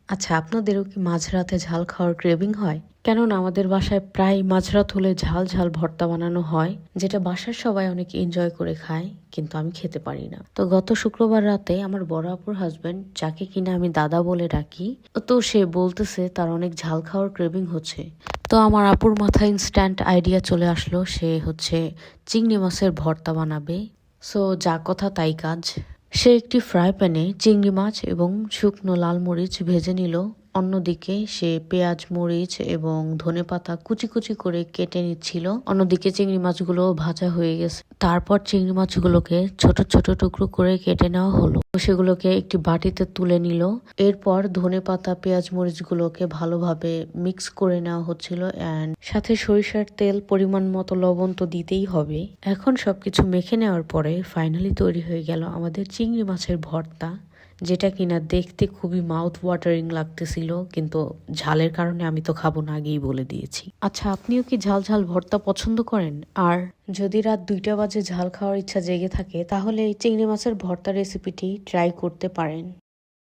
আচ্ছা, আপনাদেরও কি মাঝরাতে ঝাল খাওয়ার ক্রেভিং হয়? কেননা আমাদের বাসায় প্রায় মাঝরাত হলে ঝাল ঝাল ভর্তা বানানো হয়, যেটা বাসার সবাই অনেক এনজয় করে খায়, কিন্তু আমি খেতে পারি না। তো গত শুক্রবার রাতে আমার বড় আপুর হাজবেন্ড, যাকে কিনা আমি দাদা বলে ডাকি, তো সে বলতেছে তার অনেক ঝাল খাওয়ার ক্রেভিং হচ্ছে। তো আমার আপুর মাথায় ইনস্ট্যান্ট আইডিয়া চলে আসলো, সে হচ্ছে চিংড়ি মাছের ভর্তা বানাবে। সো যা কথা তাই কাজ। সে একটি ফ্রাই প্যানে চিংড়ি মাছ এবং শুকনো লাল মরিচ ভেজে নিল। অন্যদিকে সে পেঁয়াজ, মরিচ এবং ধনেপাতা কুচি কুচি করে কেটে নিচ্ছিল। অন্যদিকে চিংড়ি মাছগুলো ভাজা হয়ে গেছে। তারপর চিংড়ি মাছগুলোকে ছোট ছোট টুকরো করে কেটে নেওয়া হলো। সেগুলোকে একটি বাটিতে তুলে নিল। এরপর ধনেপাতা, পেঁয়াজ, মরিচগুলোকে ভালোভাবে মিক্স করে নেওয়া হচ্ছিল অ্যান্ড সাথে সরিষার তেল, পরিমাণ মতো লবণ তো দিতেই হবে। এখন সবকিছু মেখে নেওয়ার পরে ফাইনালি তৈরি হয়ে গেল আমাদের চিংড়ি মাছের ভর্তা, যেটা কিনা দেখতে খুবই মাউথ ওয়াটারিং লাগতেছিল, কিন্তু ঝালের কারণে আমি তো খাবো না, আগেই বলে দিয়েছি। আচ্ছা, আপনিও কি ঝাল ঝাল ভর্তা পছন্দ করেন? আর যদি রাত 2টা বাজে ঝাল খাওয়ার ইচ্ছা জেগে থাকে, তাহলে এই চিংড়ি মাছের ভর্তা রেসিপিটি ট্রাই করতে পারেন।